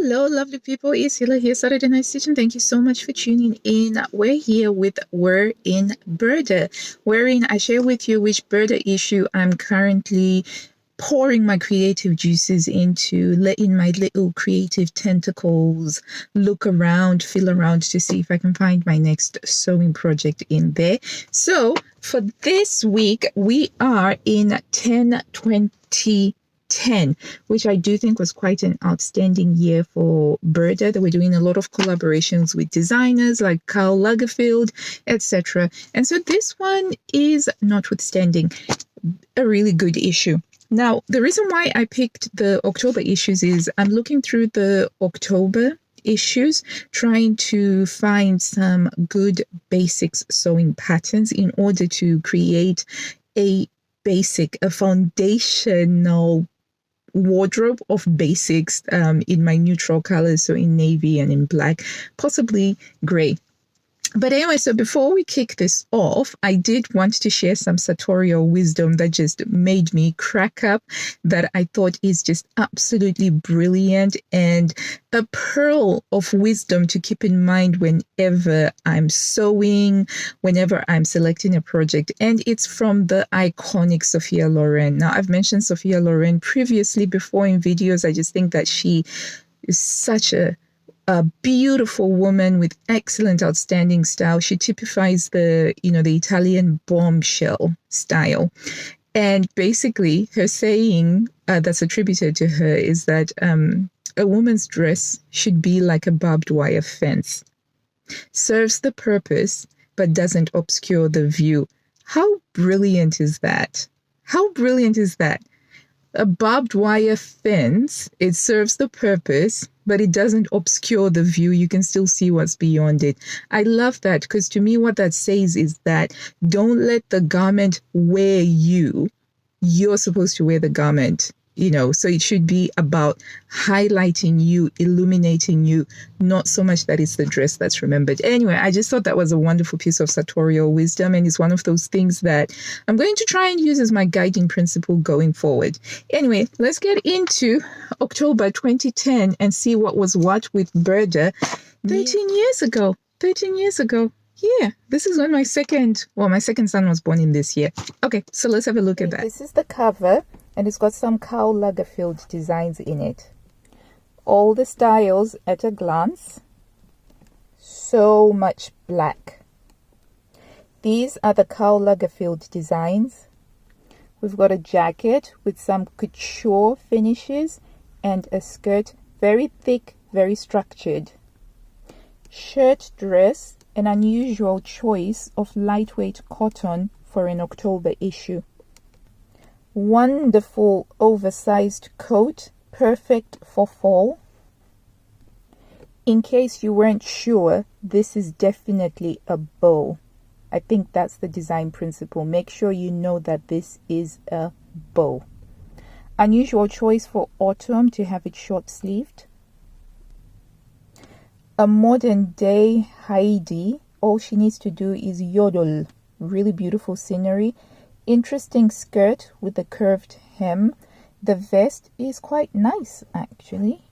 Hello, lovely people. It's Hila here, Saturday Night Stitching. Thank you so much for tuning in. We're here with We're in Burda, wherein I share with you which Burda issue I'm currently pouring my creative juices into, letting my little creative tentacles look around, feel around to see if I can find my next sewing project in there. So for this week, we are in 10/20/10, which I do think was quite an outstanding year for Burda. They were doing a lot of collaborations with designers like Karl Lagerfield, etc. And so this one is, notwithstanding, a really good issue. Now, the reason why I picked the October issues is I'm looking through the October issues, trying to find some good basics sewing patterns in order to create a foundational wardrobe of basics in my neutral colors, so in navy and in black, possibly gray. But anyway, so before we kick this off, I did want to share some sartorial wisdom that just made me crack up, that I thought is just absolutely brilliant and a pearl of wisdom to keep in mind whenever I'm sewing, whenever I'm selecting a project. And it's from the iconic Sophia Loren. Now, I've mentioned Sophia Loren previously before in videos. I just think that she is such a beautiful woman with excellent, outstanding style. She typifies the Italian bombshell style. And basically, her saying that's attributed to her is that a woman's dress should be like a barbed wire fence. Serves the purpose, but doesn't obscure the view. How brilliant is that? How brilliant is that? A barbed wire fence, it serves the purpose, but it doesn't obscure the view. You can still see what's beyond it. I love that, because to me what that says is that don't let the garment wear you. You're supposed to wear the garment, so it should be about highlighting you, illuminating you, not so much that it's the dress that's remembered. Anyway, I just thought that was a wonderful piece of sartorial wisdom, and it's one of those things that I'm going to try and use as my guiding principle going forward. Anyway, let's get into October 2010 and see what was what with Burda 13 years ago. 13 years ago. Yeah, this is when my second son was born in this year. Okay, so let's have a look at that. This is the cover, and it's got some Karl Lagerfield designs in it. All the styles at a glance. So much black. These are the Karl Lagerfield designs. We've got a jacket with some couture finishes and a skirt, very thick, very structured. Shirt dress, an unusual choice of lightweight cotton for an October issue. Wonderful oversized coat, perfect for fall. In case you weren't sure, this is definitely a bow. I think that's the design principle. Make sure you know that this is a bow. Unusual choice for autumn to have it short-sleeved. A modern day Heidi. All she needs to do is yodel. Really beautiful scenery. Interesting skirt with a curved hem. The vest is quite nice, actually.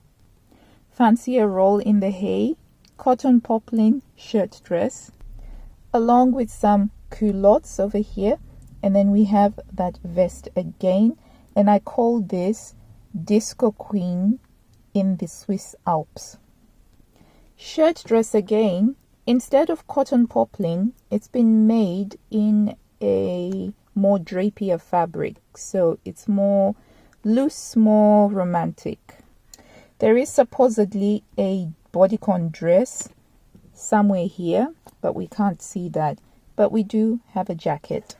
Fancy a roll in the hay. Cotton poplin shirt dress, along with some culottes over here. And then we have that vest again. And I call this Disco Queen in the Swiss Alps. Shirt dress again. Instead of cotton poplin, it's been made in a more drapier fabric, so it's more loose, more romantic. There is supposedly a bodycon dress somewhere here, but we can't see that. But we do have a jacket.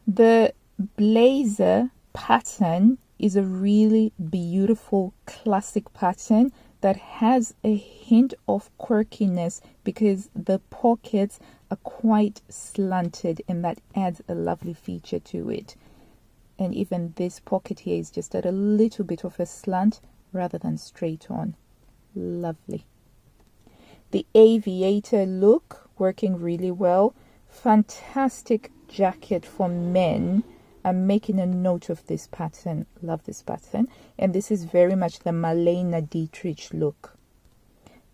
The blazer pattern is a really beautiful classic pattern that has a hint of quirkiness because the pockets are quite slanted, and that adds a lovely feature to it. And even this pocket here is just at a little bit of a slant rather than straight on. Lovely. The aviator look working really well. Fantastic jacket for men. I'm making a note of this pattern. Love this pattern. And this is very much the Marlene Dietrich look.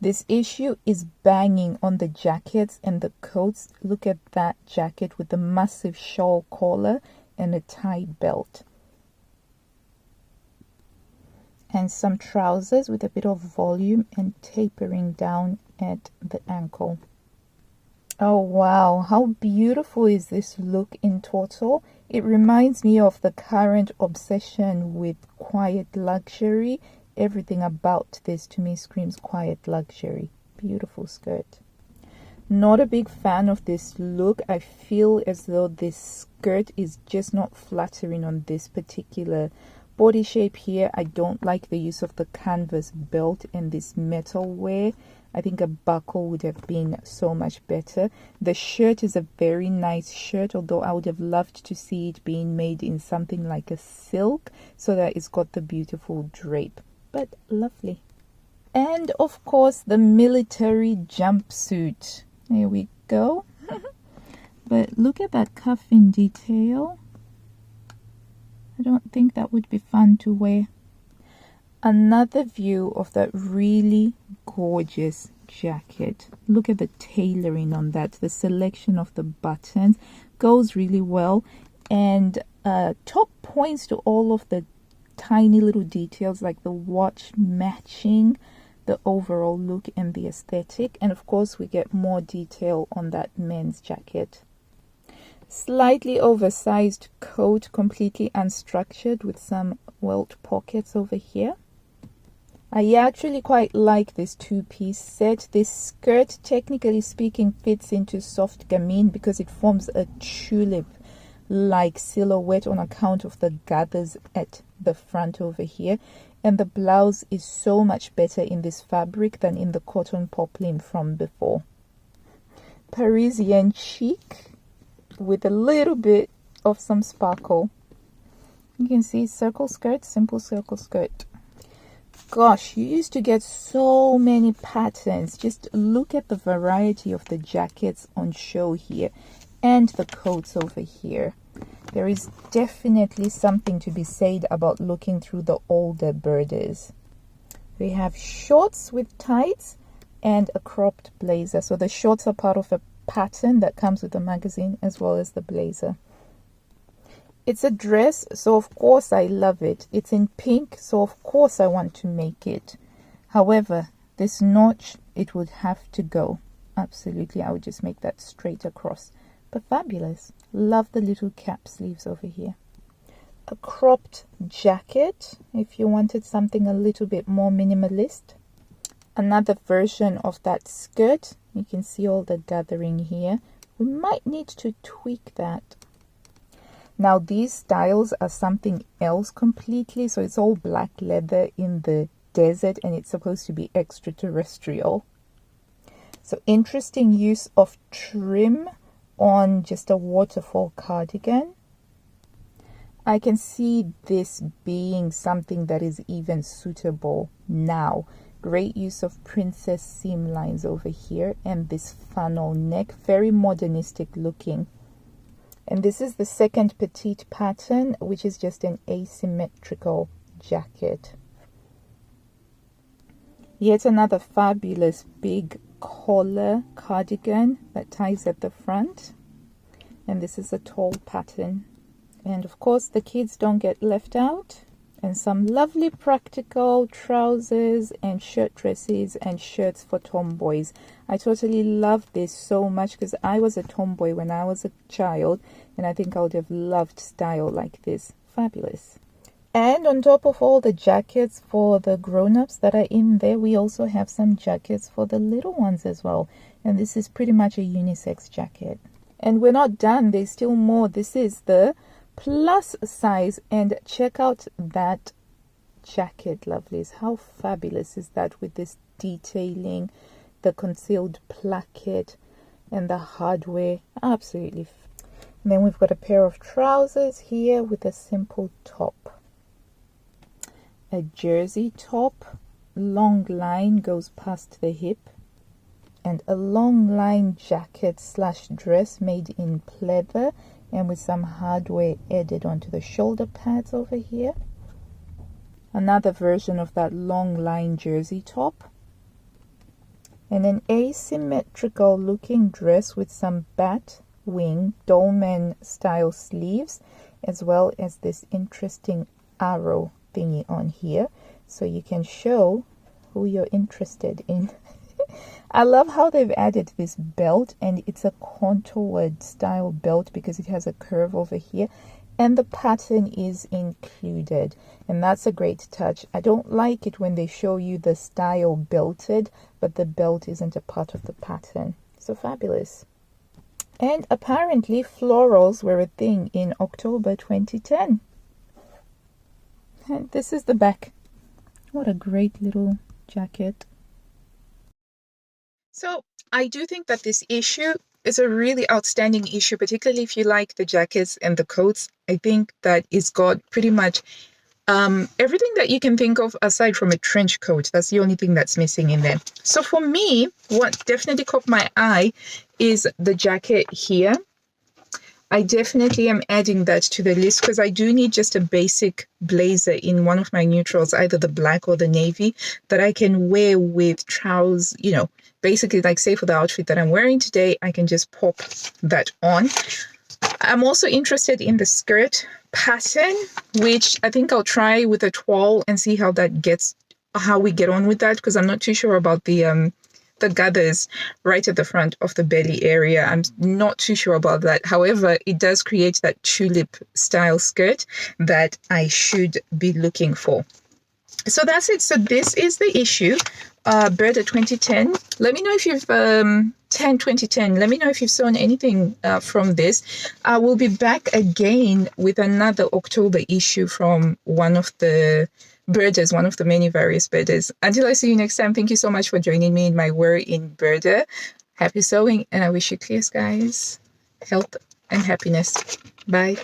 This issue is banging on the jackets and the coats. Look at that jacket with the massive shawl collar and a tie belt. And some trousers with a bit of volume and tapering down at the ankle. Oh wow, how beautiful is this look in total? It reminds me of the current obsession with quiet luxury. Everything about this to me screams quiet luxury. Beautiful skirt. Not a big fan of this look. I feel as though this skirt is just not flattering on this particular body shape here. I don't like the use of the canvas belt and this metal wear. I think a buckle would have been so much better. The shirt is a very nice shirt, although I would have loved to see it being made in something like a silk so that it's got the beautiful drape. But lovely. And of course the military jumpsuit. There we go. But look at that cuffing detail. I don't think that would be fun to wear. Another view of that really gorgeous jacket. Look at the tailoring on that. The selection of the buttons goes really well. And top points to all of the tiny little details like the watch matching the overall look and the aesthetic. And of course we get more detail on that men's jacket. Slightly oversized coat, completely unstructured with some welt pockets over here. I actually quite like this two-piece set. This skirt, technically speaking, fits into soft gamine because it forms a tulip like silhouette on account of the gathers at the front over here, and the blouse is so much better in this fabric than in the cotton poplin from before. Parisian chic with a little bit of some sparkle. You can see circle skirt, simple circle skirt. Gosh, you used to get so many patterns. Just look at the variety of the jackets on show here and the coats over here. There is definitely something to be said about looking through the older Burdas. We have shorts with tights and a cropped blazer. So the shorts are part of a pattern that comes with the magazine as well as the blazer. It's a dress, so of course I love it. It's in pink, so of course I want to make it. However, this notch, it would have to go. Absolutely, I would just make that straight across. But fabulous. Love the little cap sleeves over here. A cropped jacket, if you wanted something a little bit more minimalist. Another version of that skirt. You can see all the gathering here. We might need to tweak that. Now these styles are something else completely. So it's all black leather in the desert and it's supposed to be extraterrestrial. So interesting use of trim on just a waterfall cardigan. I can see this being something that is even suitable now. Great use of princess seam lines over here and this funnel neck, very modernistic looking. And this is the second petite pattern, which is just an asymmetrical jacket. Yet another fabulous big collar cardigan that ties at the front. And this is a tall pattern. And of course the kids don't get left out. And some lovely practical trousers and shirt dresses and shirts for tomboys. I totally love this so much because I was a tomboy when I was a child and I think I would have loved style like this. Fabulous. And on top of all the jackets for the grown-ups that are in there, we also have some jackets for the little ones as well. And this is pretty much a unisex jacket. And we're not done. There's still more. This is the plus size, and check out that jacket, lovelies. How fabulous is that with this detailing, the concealed placket and the hardware? Absolutely. And then we've got a pair of trousers here with a simple top, a jersey top, long line goes past the hip, and a long line jacket slash dress made in pleather. and with some hardware added onto the shoulder pads over here. Another version of that long line jersey top. And an asymmetrical looking dress with some bat wing dolman style sleeves, as well as this interesting arrow thingy on here, so you can show who you're interested in. I love how they've added this belt, and it's a contoured style belt because it has a curve over here, and the pattern is included, and that's a great touch. I don't like it when they show you the style belted, but the belt isn't a part of the pattern. So fabulous. And apparently florals were a thing in October 2010. And this is the back. What a great little jacket. So I do think that this issue is a really outstanding issue, particularly if you like the jackets and the coats. I think that it's got pretty much everything that you can think of aside from a trench coat. That's the only thing that's missing in there. So for me, what definitely caught my eye is the jacket here. I definitely am adding that to the list because I do need just a basic blazer in one of my neutrals, either the black or the navy, that I can wear with trousers, you know, basically like say for the outfit that I'm wearing today, I can just pop that on. I'm also interested in the skirt pattern, which I think I'll try with a toile and see how we get on with that, because I'm not too sure about the gathers right at the front of the belly area. I'm not too sure about that. However, it does create that tulip style skirt that I should be looking for. So that's it. So this is the issue, Burda 2010. Let me know if you've 2010. Let me know if you've sewn anything from this. I will be back again with another October issue from one of the Burdas, one of the many various Burdas. Until I see you next time, thank you so much for joining me in my worry in Burda. Happy sewing, and I wish you clear skies, health, and happiness. Bye.